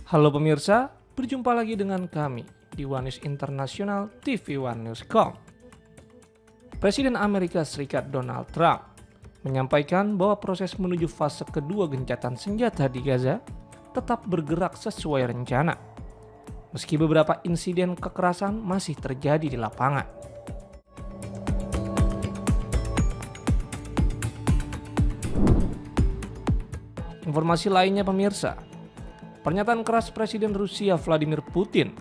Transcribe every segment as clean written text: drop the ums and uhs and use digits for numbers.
Halo pemirsa, berjumpa lagi dengan kami di One News International TV One News.com. Presiden Amerika Serikat Donald Trump menyampaikan bahwa proses menuju fase kedua gencatan senjata di Gaza tetap bergerak sesuai rencana, meski beberapa insiden kekerasan masih terjadi di lapangan. Informasi lainnya pemirsa, pernyataan keras Presiden Rusia Vladimir Putin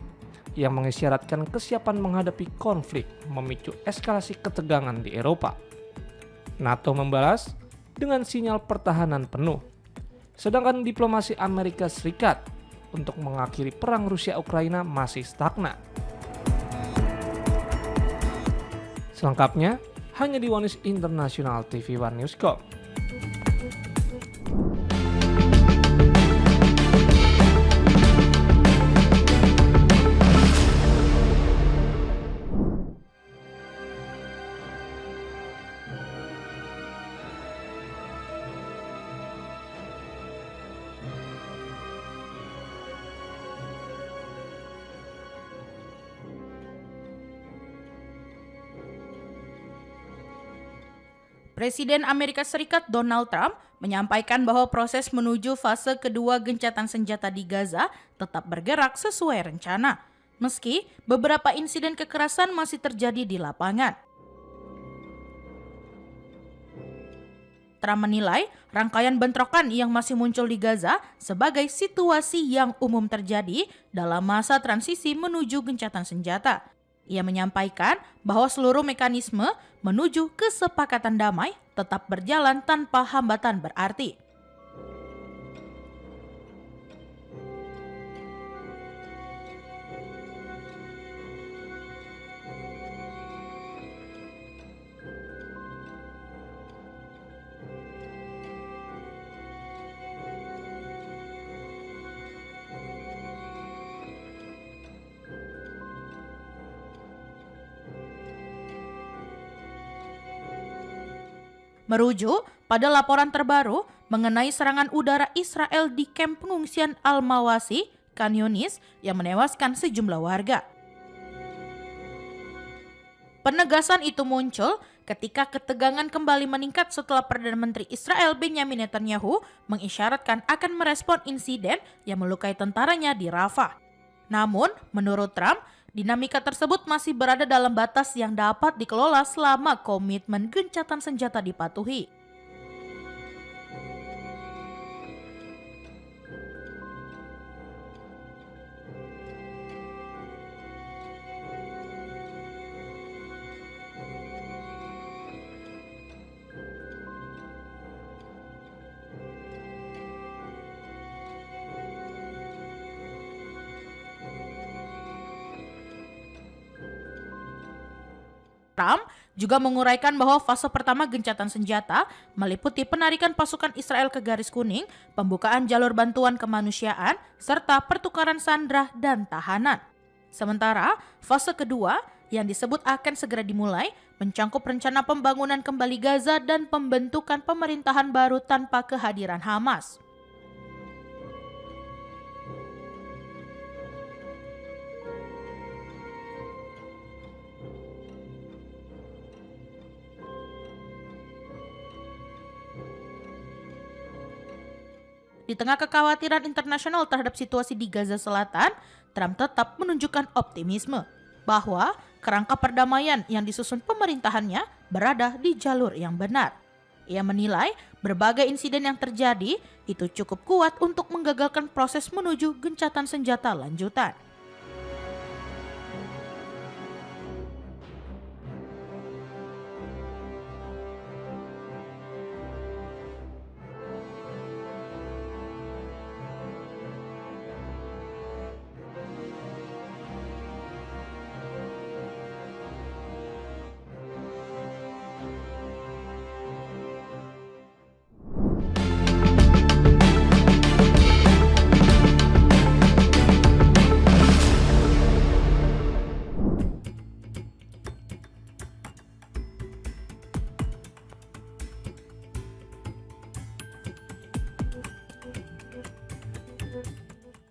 yang mengisyaratkan kesiapan menghadapi konflik memicu eskalasi ketegangan di Eropa. NATO membalas dengan sinyal pertahanan penuh, sedangkan diplomasi Amerika Serikat untuk mengakhiri perang Rusia-Ukraina masih stagnan. Selengkapnya hanya di One News International TV One News.com. Presiden Amerika Serikat Donald Trump menyampaikan bahwa proses menuju fase kedua gencatan senjata di Gaza tetap bergerak sesuai rencana, meski beberapa insiden kekerasan masih terjadi di lapangan. Trump menilai rangkaian bentrokan yang masih muncul di Gaza sebagai situasi yang umum terjadi dalam masa transisi menuju gencatan senjata. Ia menyampaikan bahwa seluruh mekanisme menuju kesepakatan damai tetap berjalan tanpa hambatan berarti. Merujuk pada laporan terbaru mengenai serangan udara Israel di kamp pengungsian Al-Mawasi, Khan Yunis, yang menewaskan sejumlah warga. Penegasan itu muncul ketika ketegangan kembali meningkat setelah Perdana Menteri Israel Benjamin Netanyahu mengisyaratkan akan merespon insiden yang melukai tentaranya di Rafah. Namun, menurut Trump, dinamika tersebut masih berada dalam batas yang dapat dikelola selama komitmen gencatan senjata dipatuhi. Trump juga menguraikan bahwa fase pertama gencatan senjata meliputi penarikan pasukan Israel ke garis kuning, pembukaan jalur bantuan kemanusiaan, serta pertukaran sandera dan tahanan. Sementara fase kedua yang disebut akan segera dimulai mencangkup rencana pembangunan kembali Gaza dan pembentukan pemerintahan baru tanpa kehadiran Hamas. Di tengah kekhawatiran internasional terhadap situasi di Gaza Selatan, Trump tetap menunjukkan optimisme bahwa kerangka perdamaian yang disusun pemerintahannya berada di jalur yang benar. Ia menilai berbagai insiden yang terjadi itu cukup kuat untuk menggagalkan proses menuju gencatan senjata lanjutan.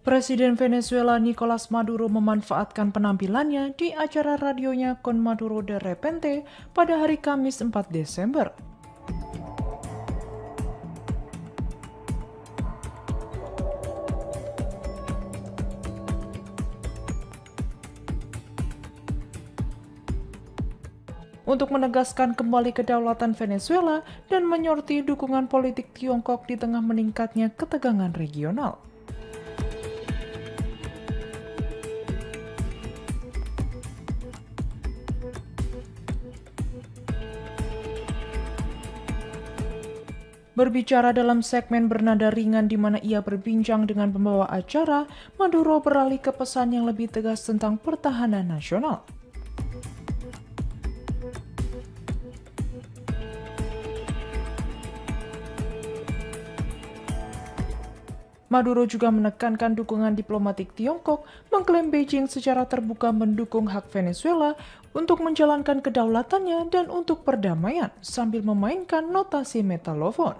Presiden Venezuela Nicolas Maduro memanfaatkan penampilannya di acara radionya Con Maduro de Repente pada hari Kamis 4 Desember. Untuk menegaskan kembali kedaulatan Venezuela dan menyoroti dukungan politik Tiongkok di tengah meningkatnya ketegangan regional. Berbicara dalam segmen bernada ringan di mana ia berbincang dengan pembawa acara, Maduro beralih ke pesan yang lebih tegas tentang pertahanan nasional. Maduro juga menekankan dukungan diplomatik Tiongkok, mengklaim Beijing secara terbuka mendukung hak Venezuela untuk menjalankan kedaulatannya dan untuk perdamaian sambil memainkan notasi metalofon.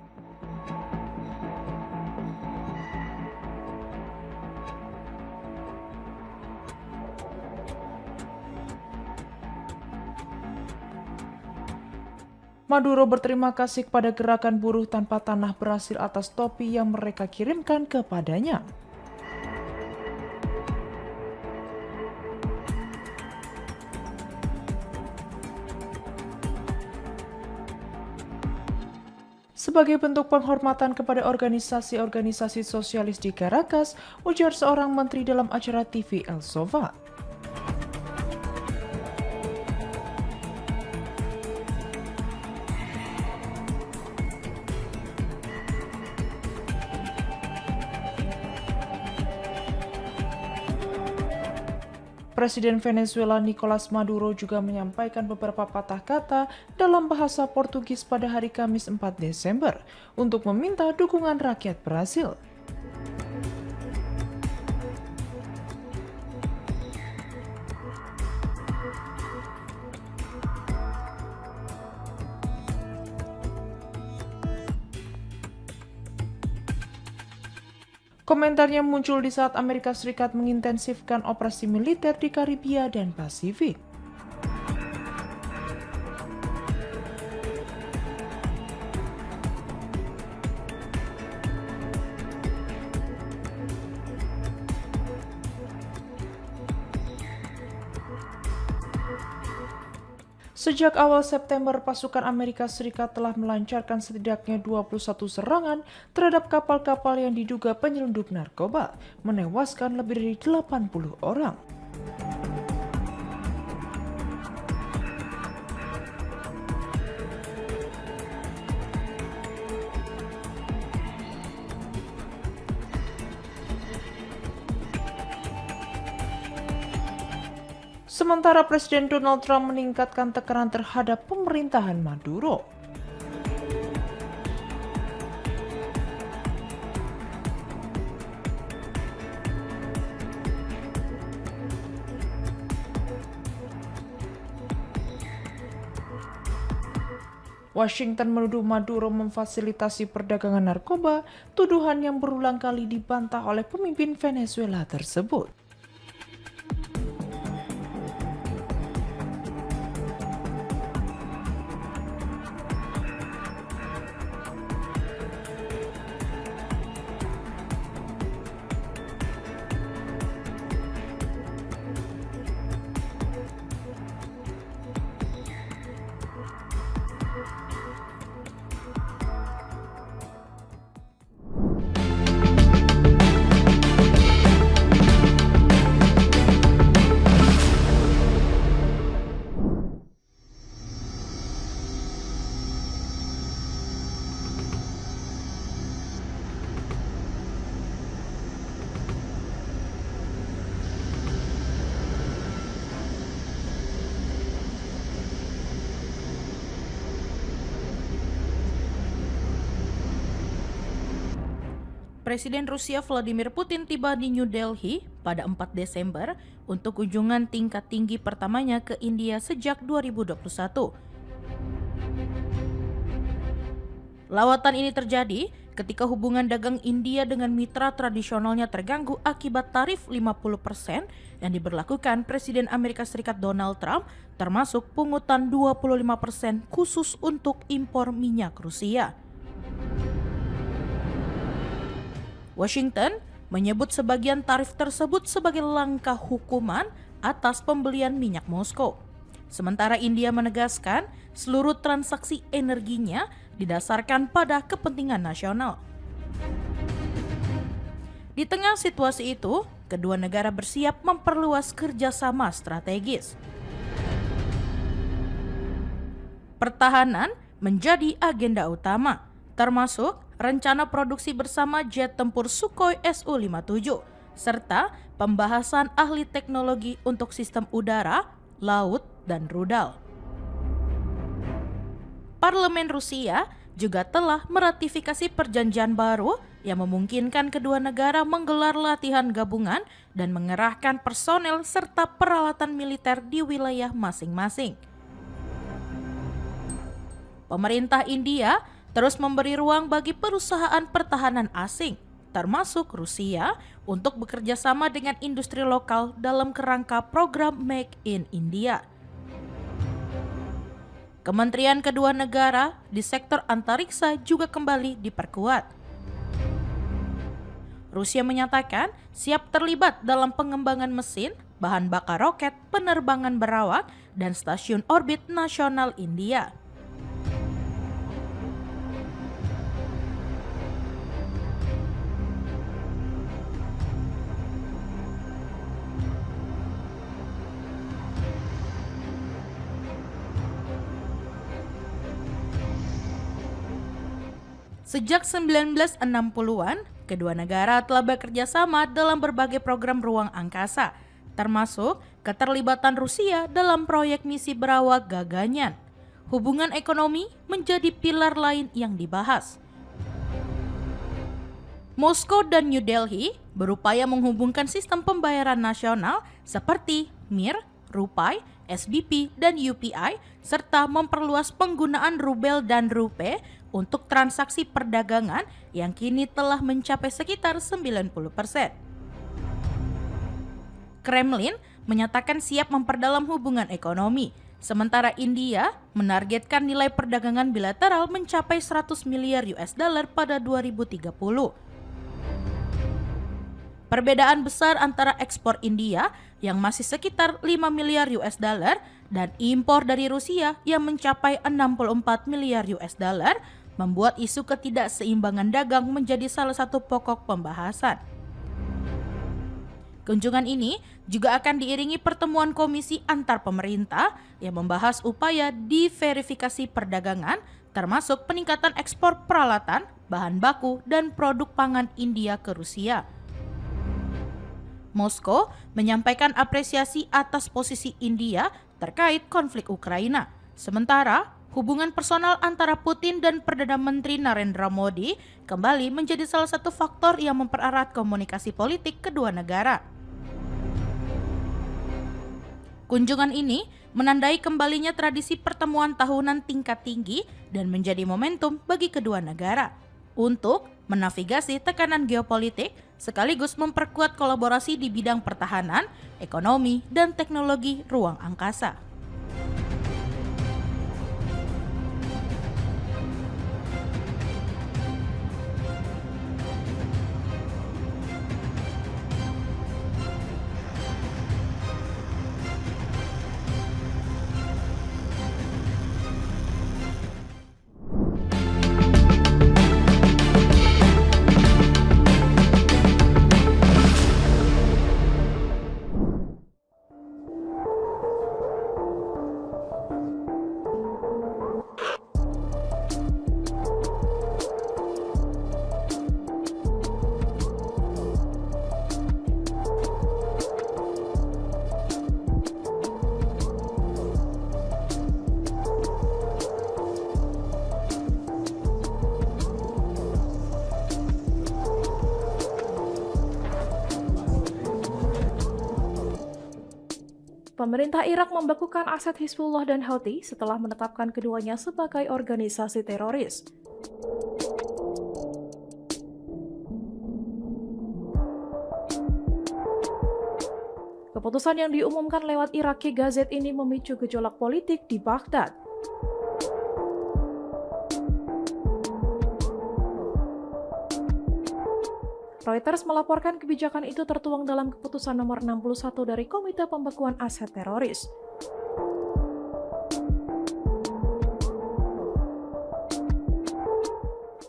Maduro berterima kasih kepada gerakan buruh tanpa tanah berhasil atas topi yang mereka kirimkan kepadanya. Sebagai bentuk penghormatan kepada organisasi-organisasi sosialis di Caracas, ujar seorang menteri dalam acara TV El Sova. Presiden Venezuela Nicolas Maduro juga menyampaikan beberapa patah kata dalam bahasa Portugis pada hari Kamis 4 Desember untuk meminta dukungan rakyat Brasil. Komentarnya muncul di saat Amerika Serikat mengintensifkan operasi militer di Karibia dan Pasifik. Sejak awal September, pasukan Amerika Serikat telah melancarkan setidaknya 21 serangan terhadap kapal-kapal yang diduga penyelundup narkoba, menewaskan lebih dari 80 orang. Sementara Presiden Donald Trump meningkatkan tekanan terhadap pemerintahan Maduro. Washington menuduh Maduro memfasilitasi perdagangan narkoba, tuduhan yang berulang kali dibantah oleh pemimpin Venezuela tersebut. Presiden Rusia Vladimir Putin tiba di New Delhi pada 4 Desember untuk kunjungan tingkat tinggi pertamanya ke India sejak 2021. Lawatan ini terjadi ketika hubungan dagang India dengan mitra tradisionalnya terganggu akibat tarif 50% yang diberlakukan Presiden Amerika Serikat Donald Trump, termasuk pungutan 25% khusus untuk impor minyak Rusia. Washington menyebut sebagian tarif tersebut sebagai langkah hukuman atas pembelian minyak Moskow. Sementara India menegaskan seluruh transaksi energinya didasarkan pada kepentingan nasional. Di tengah situasi itu, kedua negara bersiap memperluas kerjasama strategis. Pertahanan menjadi agenda utama, termasuk rencana produksi bersama jet tempur Sukhoi Su-57, serta pembahasan ahli teknologi untuk sistem udara, laut, dan rudal. Parlemen Rusia juga telah meratifikasi perjanjian baru yang memungkinkan kedua negara menggelar latihan gabungan dan mengerahkan personel serta peralatan militer di wilayah masing-masing. Pemerintah India terus memberi ruang bagi perusahaan pertahanan asing, termasuk Rusia, untuk bekerja sama dengan industri lokal dalam kerangka program Make in India. Kementerian kedua negara di sektor antariksa juga kembali diperkuat. Rusia menyatakan siap terlibat dalam pengembangan mesin, bahan bakar roket, penerbangan berawak, dan stasiun orbit nasional India. Sejak 1960-an, kedua negara telah bekerja sama dalam berbagai program ruang angkasa, termasuk keterlibatan Rusia dalam proyek misi berawak Gaganyaan. Hubungan ekonomi menjadi pilar lain yang dibahas. Moskow dan New Delhi berupaya menghubungkan sistem pembayaran nasional seperti Mir, Rupai, SBP, dan UPI, serta memperluas penggunaan rubel dan rupiah untuk transaksi perdagangan yang kini telah mencapai sekitar 90%. Kremlin menyatakan siap memperdalam hubungan ekonomi, sementara India menargetkan nilai perdagangan bilateral mencapai 100 miliar US dollar pada 2030. Perbedaan besar antara ekspor India yang masih sekitar 5 miliar US dollar dan impor dari Rusia yang mencapai 64 miliar US dollar membuat isu ketidakseimbangan dagang menjadi salah satu pokok pembahasan. Kunjungan ini juga akan diiringi pertemuan komisi antar pemerintah yang membahas upaya diverifikasi perdagangan, termasuk peningkatan ekspor peralatan, bahan baku, dan produk pangan India ke Rusia. Moskow menyampaikan apresiasi atas posisi India terkait konflik Ukraina. Sementara, hubungan personal antara Putin dan Perdana Menteri Narendra Modi kembali menjadi salah satu faktor yang mempererat komunikasi politik kedua negara. Kunjungan ini menandai kembalinya tradisi pertemuan tahunan tingkat tinggi dan menjadi momentum bagi kedua negara untuk menavigasi tekanan geopolitik sekaligus memperkuat kolaborasi di bidang pertahanan, ekonomi, dan teknologi ruang angkasa. Pemerintah Irak membekukan aset Hizbullah dan Houthi setelah menetapkan keduanya sebagai organisasi teroris. Keputusan yang diumumkan lewat Iraqi Gazette ini memicu gejolak politik di Baghdad. Reuters melaporkan kebijakan itu tertuang dalam keputusan nomor 61 dari Komite Pembekuan Aset Teroris.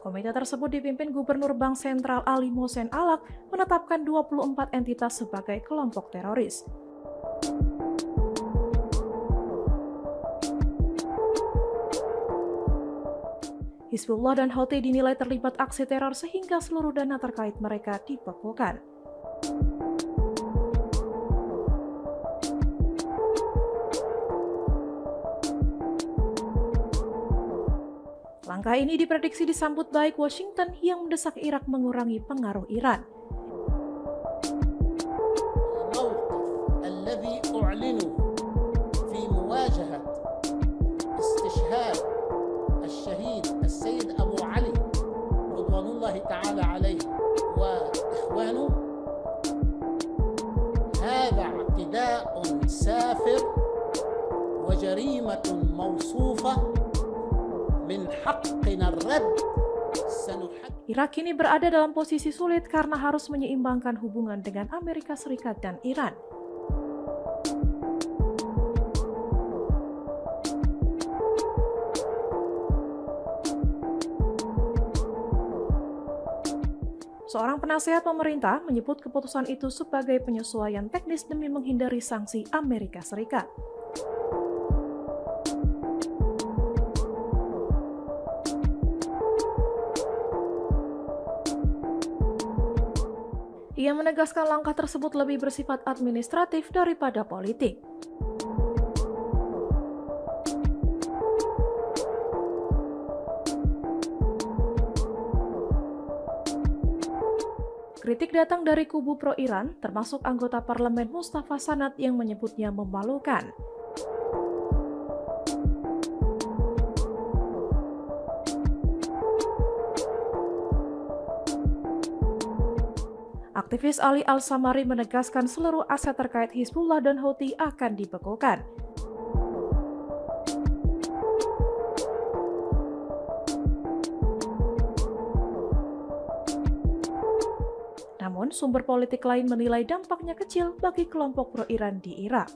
Komite tersebut dipimpin Gubernur Bank Sentral Ali Mohsen Alak menetapkan 24 entitas sebagai kelompok teroris. Hizbullah dan Houthi dinilai terlibat aksi teror sehingga seluruh dana terkait mereka dibekukan. Langkah ini diprediksi disambut baik Washington yang mendesak Irak mengurangi pengaruh Iran. الشهيد السيد أبو علي رضوان الله تعالى عليه وإخوانه هذا اعتداء سافر وجريمة موصوفة من حقنا الرد. Irak kini berada dalam posisi sulit karena harus menyeimbangkan hubungan dengan Amerika Serikat dan Iran. Seorang penasehat pemerintah menyebut keputusan itu sebagai penyesuaian teknis demi menghindari sanksi Amerika Serikat. Ia menegaskan langkah tersebut lebih bersifat administratif daripada politik. Kritik datang dari kubu pro-Iran, termasuk anggota parlemen Mustafa Sanad yang menyebutnya memalukan. Aktivis Ali Al-Samari menegaskan seluruh aset terkait Hizbullah dan Houthi akan dibekukan. Namun, sumber politik lain menilai dampaknya kecil bagi kelompok pro-Iran di Irak.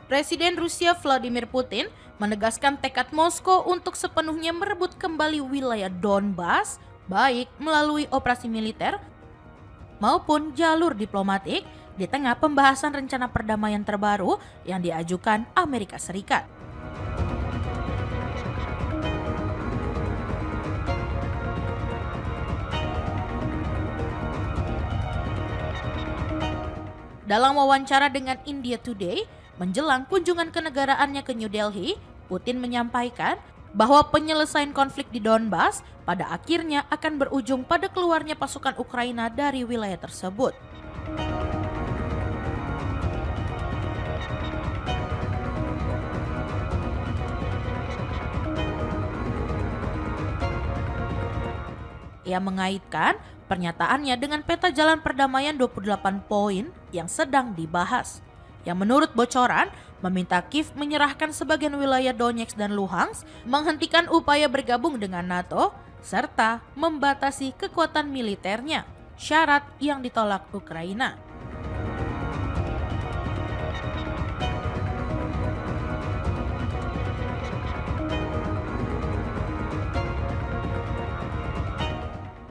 Presiden Rusia Vladimir Putin menegaskan tekad Moskow untuk sepenuhnya merebut kembali wilayah Donbas, baik melalui operasi militer maupun jalur diplomatik di tengah pembahasan rencana perdamaian terbaru yang diajukan Amerika Serikat. Dalam wawancara dengan India Today, menjelang kunjungan kenegaraannya ke New Delhi, Putin menyampaikan bahwa penyelesaian konflik di Donbas pada akhirnya akan berujung pada keluarnya pasukan Ukraina dari wilayah tersebut. Ia mengaitkan pernyataannya dengan peta jalan perdamaian 28 poin yang sedang dibahas, yang menurut bocoran meminta Kiev menyerahkan sebagian wilayah Donetsk dan Luhansk, menghentikan upaya bergabung dengan NATO, serta membatasi kekuatan militernya, syarat yang ditolak Ukraina.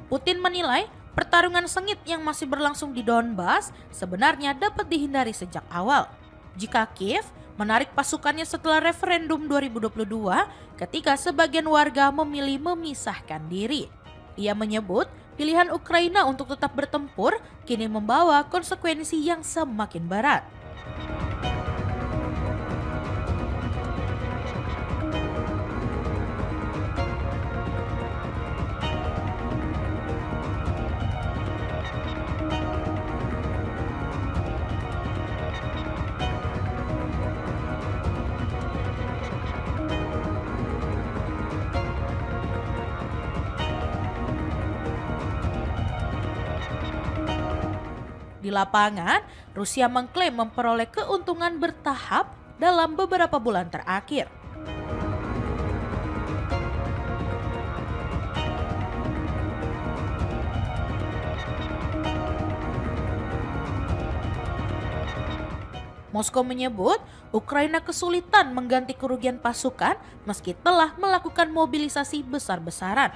Putin menilai pertarungan sengit yang masih berlangsung di Donbas sebenarnya dapat dihindari sejak awal jika Kiev menarik pasukannya setelah referendum 2022 ketika sebagian warga memilih memisahkan diri. Ia menyebut pilihan Ukraina untuk tetap bertempur kini membawa konsekuensi yang semakin berat. Di lapangan, Rusia mengklaim memperoleh keuntungan bertahap dalam beberapa bulan terakhir. Moskow menyebut Ukraina kesulitan mengganti kerugian pasukan meski telah melakukan mobilisasi besar-besaran.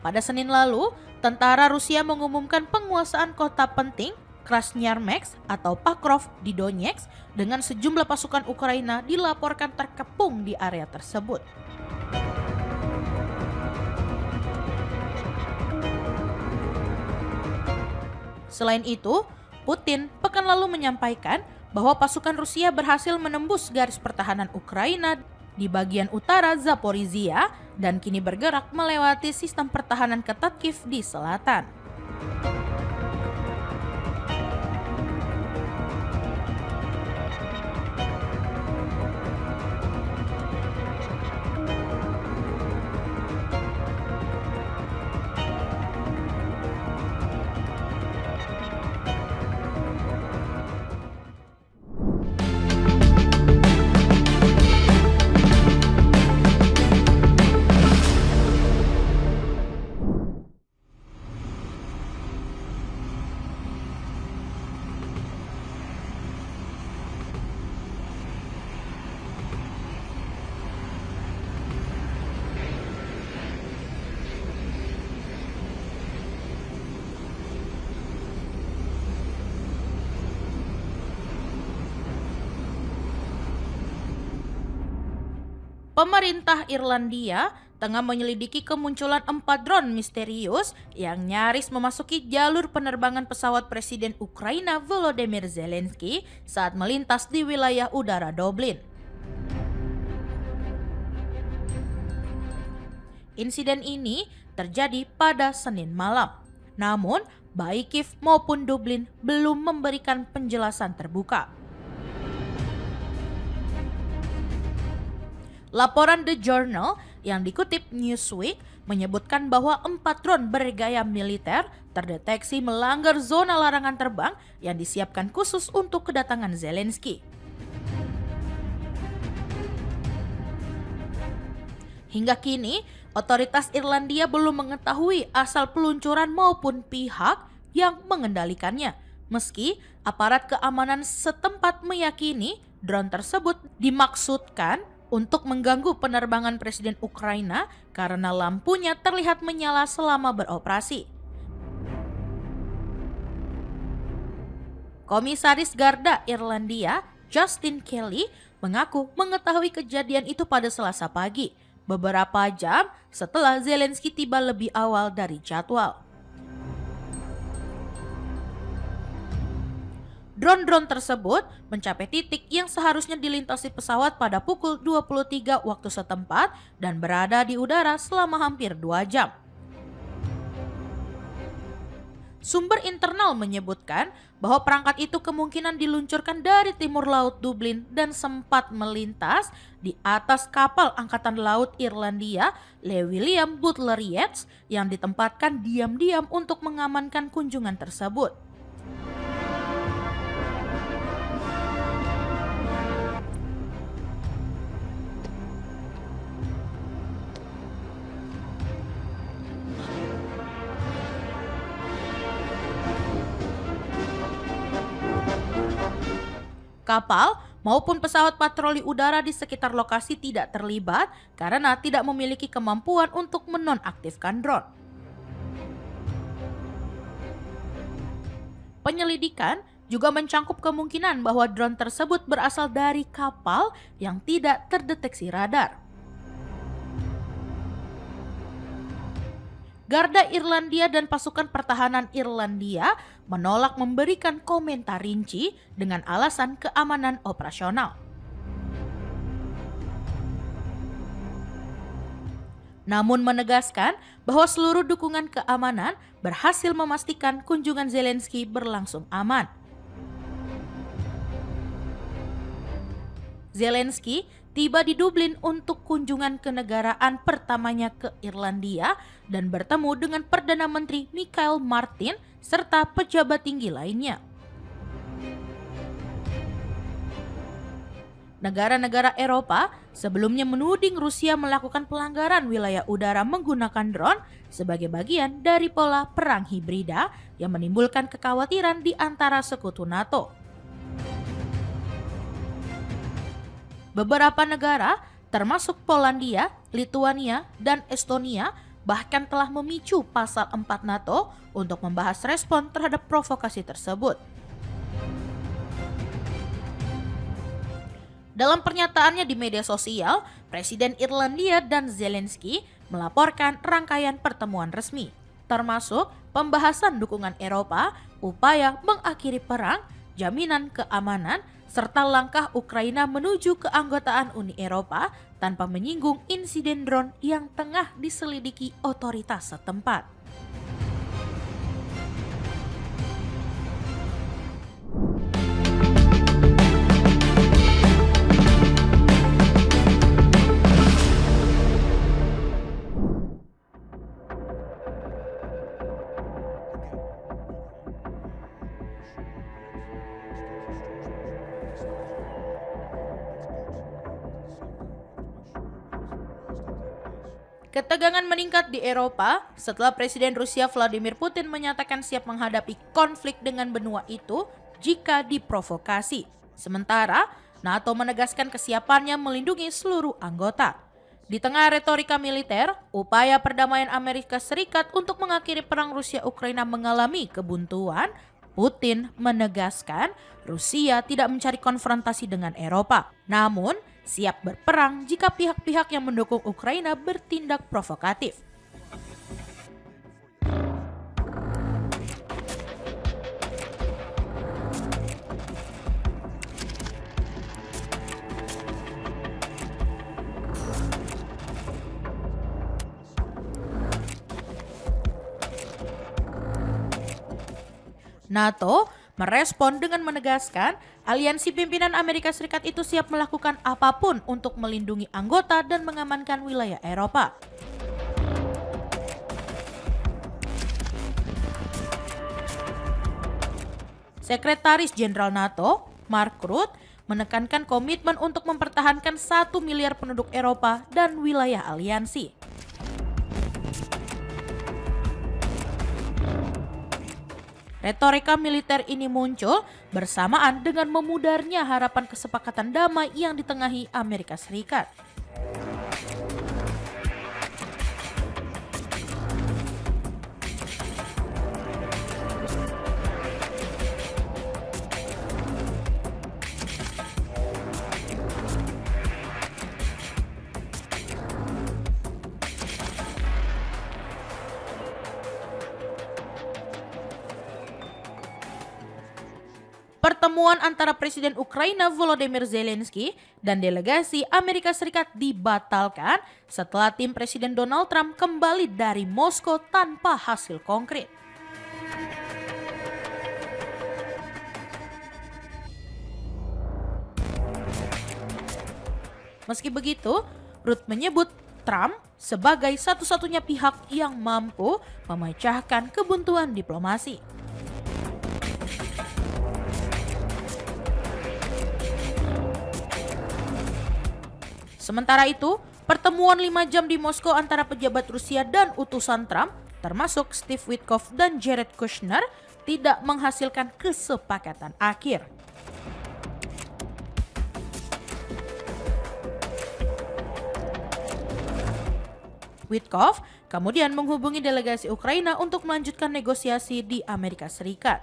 Pada Senin lalu, tentara Rusia mengumumkan penguasaan kota penting Krasnyarmeks atau Pakrov di Donetsk dengan sejumlah pasukan Ukraina dilaporkan terkepung di area tersebut. Selain itu, Putin pekan lalu menyampaikan bahwa pasukan Rusia berhasil menembus garis pertahanan Ukraina di bagian utara Zaporizhia dan kini bergerak melewati sistem pertahanan ketat Kiev di selatan. Pemerintah Irlandia tengah menyelidiki kemunculan 4 drone misterius yang nyaris memasuki jalur penerbangan pesawat Presiden Ukraina Volodymyr Zelensky saat melintas di wilayah udara Dublin. Insiden ini terjadi pada Senin malam. Namun, baik Kiev maupun Dublin belum memberikan penjelasan terbuka. Laporan The Journal yang dikutip Newsweek menyebutkan bahwa 4 drone bergaya militer terdeteksi melanggar zona larangan terbang yang disiapkan khusus untuk kedatangan Zelensky. Hingga kini, otoritas Irlandia belum mengetahui asal peluncuran maupun pihak yang mengendalikannya, meski aparat keamanan setempat meyakini drone tersebut dimaksudkan untuk mengganggu penerbangan Presiden Ukraina karena lampunya terlihat menyala selama beroperasi. Komisaris Garda Irlandia, Justin Kelly, mengaku mengetahui kejadian itu pada Selasa pagi, beberapa jam setelah Zelensky tiba lebih awal dari jadwal. Drone-drone tersebut mencapai titik yang seharusnya dilintasi pesawat pada pukul 23 waktu setempat dan berada di udara selama hampir 2 jam. Sumber internal menyebutkan bahwa perangkat itu kemungkinan diluncurkan dari timur laut Dublin dan sempat melintas di atas kapal Angkatan Laut Irlandia Le William Butler Yeats yang ditempatkan diam-diam untuk mengamankan kunjungan tersebut. Kapal maupun pesawat patroli udara di sekitar lokasi tidak terlibat karena tidak memiliki kemampuan untuk menonaktifkan drone. Penyelidikan juga mencangkup kemungkinan bahwa drone tersebut berasal dari kapal yang tidak terdeteksi radar. Garda Irlandia dan pasukan pertahanan Irlandia menolak memberikan komentar rinci dengan alasan keamanan operasional. Namun menegaskan bahwa seluruh dukungan keamanan berhasil memastikan kunjungan Zelensky berlangsung aman. Zelensky tiba di Dublin untuk kunjungan kenegaraan pertamanya ke Irlandia dan bertemu dengan Perdana Menteri Michael Martin serta pejabat tinggi lainnya. Negara-negara Eropa sebelumnya menuding Rusia melakukan pelanggaran wilayah udara menggunakan drone sebagai bagian dari pola perang hibrida yang menimbulkan kekhawatiran di antara sekutu NATO. Beberapa negara, termasuk Polandia, Lituania, dan Estonia, bahkan telah memicu pasal 4 NATO untuk membahas respon terhadap provokasi tersebut. Dalam pernyataannya di media sosial, Presiden Irlandia dan Zelensky melaporkan rangkaian pertemuan resmi, termasuk pembahasan dukungan Eropa, upaya mengakhiri perang, jaminan keamanan, serta langkah Ukraina menuju keanggotaan Uni Eropa tanpa menyinggung insiden drone yang tengah diselidiki otoritas setempat. Ketegangan meningkat di Eropa setelah Presiden Rusia Vladimir Putin menyatakan siap menghadapi konflik dengan benua itu jika diprovokasi. Sementara, NATO menegaskan kesiapannya melindungi seluruh anggota. Di tengah retorika militer, upaya perdamaian Amerika Serikat untuk mengakhiri perang Rusia-Ukraina mengalami kebuntuan. Putin menegaskan Rusia tidak mencari konfrontasi dengan Eropa, namun siap berperang jika pihak-pihak yang mendukung Ukraina bertindak provokatif. NATO merespon dengan menegaskan aliansi pimpinan Amerika Serikat itu siap melakukan apapun untuk melindungi anggota dan mengamankan wilayah Eropa. Sekretaris Jenderal NATO, Mark Rutte, menekankan komitmen untuk mempertahankan 1 miliar penduduk Eropa dan wilayah aliansi. Retorika militer ini muncul bersamaan dengan memudarnya harapan kesepakatan damai yang ditengahi Amerika Serikat. Pertemuan antara Presiden Ukraina Volodymyr Zelensky dan delegasi Amerika Serikat dibatalkan setelah tim Presiden Donald Trump kembali dari Moskow tanpa hasil konkret. Meski begitu, Rutte menyebut Trump sebagai satu-satunya pihak yang mampu memecahkan kebuntuan diplomasi. Sementara itu, pertemuan 5 jam di Moskow antara pejabat Rusia dan utusan Trump, termasuk Steve Witkoff dan Jared Kushner, tidak menghasilkan kesepakatan akhir. Witkoff kemudian menghubungi delegasi Ukraina untuk melanjutkan negosiasi di Amerika Serikat.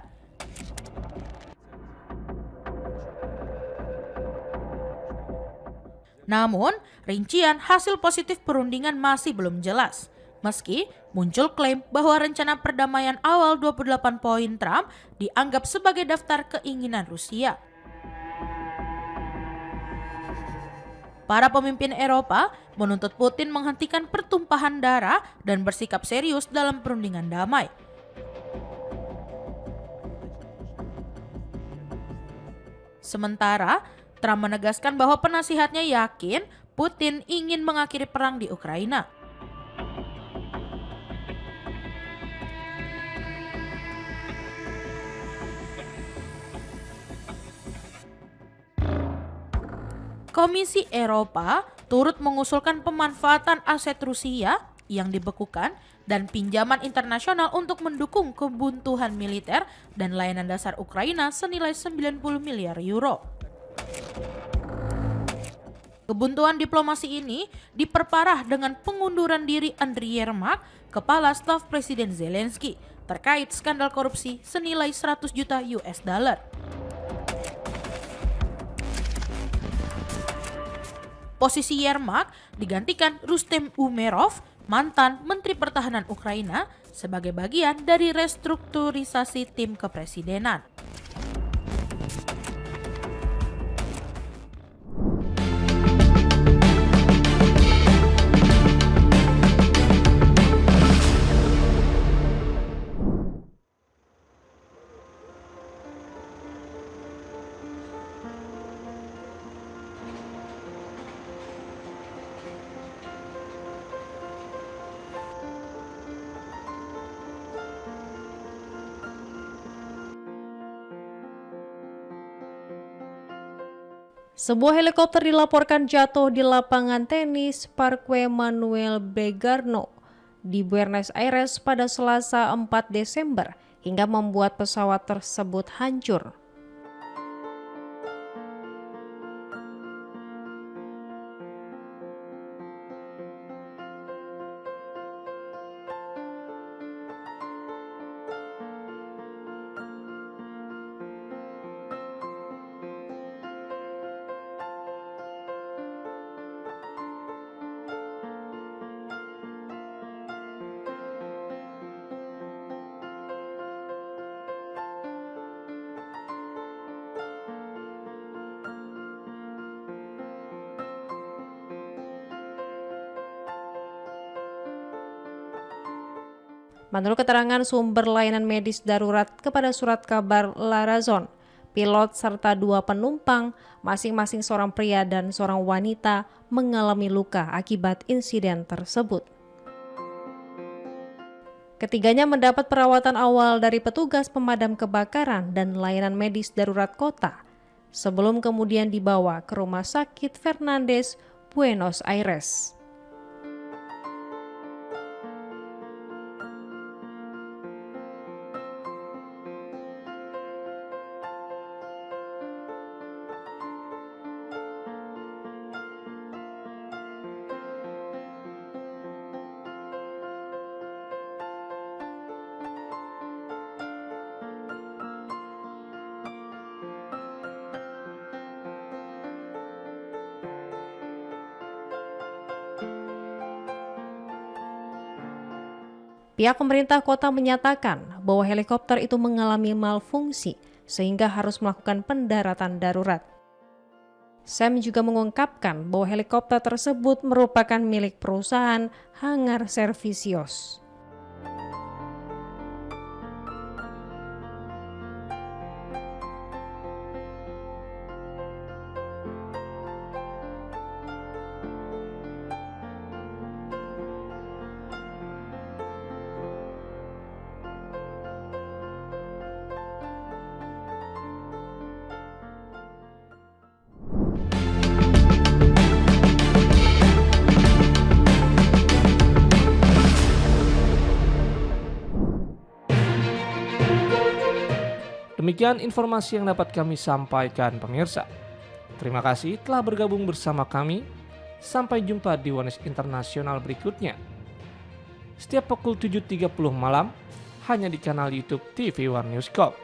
Namun, rincian hasil positif perundingan masih belum jelas. Meski muncul klaim bahwa rencana perdamaian awal 28 poin Trump dianggap sebagai daftar keinginan Rusia. Para pemimpin Eropa menuntut Putin menghentikan pertumpahan darah dan bersikap serius dalam perundingan damai. Sementara, Trump menegaskan bahwa penasihatnya yakin Putin ingin mengakhiri perang di Ukraina. Komisi Eropa turut mengusulkan pemanfaatan aset Rusia yang dibekukan dan pinjaman internasional untuk mendukung kebutuhan militer dan layanan dasar Ukraina senilai 90 miliar euro. Kebuntuan diplomasi ini diperparah dengan pengunduran diri Andriy Yermak, kepala staf Presiden Zelensky, terkait skandal korupsi senilai 100 juta US dollar. Posisi Yermak digantikan Rustem Umerov, mantan Menteri Pertahanan Ukraina, sebagai bagian dari restrukturisasi tim kepresidenan. Sebuah helikopter dilaporkan jatuh di lapangan tenis Parque Manuel Belgrano di Buenos Aires pada Selasa 4 Desember hingga membuat pesawat tersebut hancur. Menurut keterangan sumber layanan medis darurat kepada surat kabar La Razón, pilot serta 2 penumpang, masing-masing seorang pria dan seorang wanita, mengalami luka akibat insiden tersebut. Ketiganya mendapat perawatan awal dari petugas pemadam kebakaran dan layanan medis darurat kota, sebelum kemudian dibawa ke Rumah Sakit Fernandez, Buenos Aires. Pihak pemerintah kota menyatakan bahwa helikopter itu mengalami malfungsi sehingga harus melakukan pendaratan darurat. Sam juga mengungkapkan bahwa helikopter tersebut merupakan milik perusahaan Hangar Servicios. Demikian informasi yang dapat kami sampaikan pemirsa. Terima kasih telah bergabung bersama kami. Sampai jumpa di One News Internasional berikutnya. Setiap pukul 7.30 malam hanya di kanal YouTube TV One News Corp.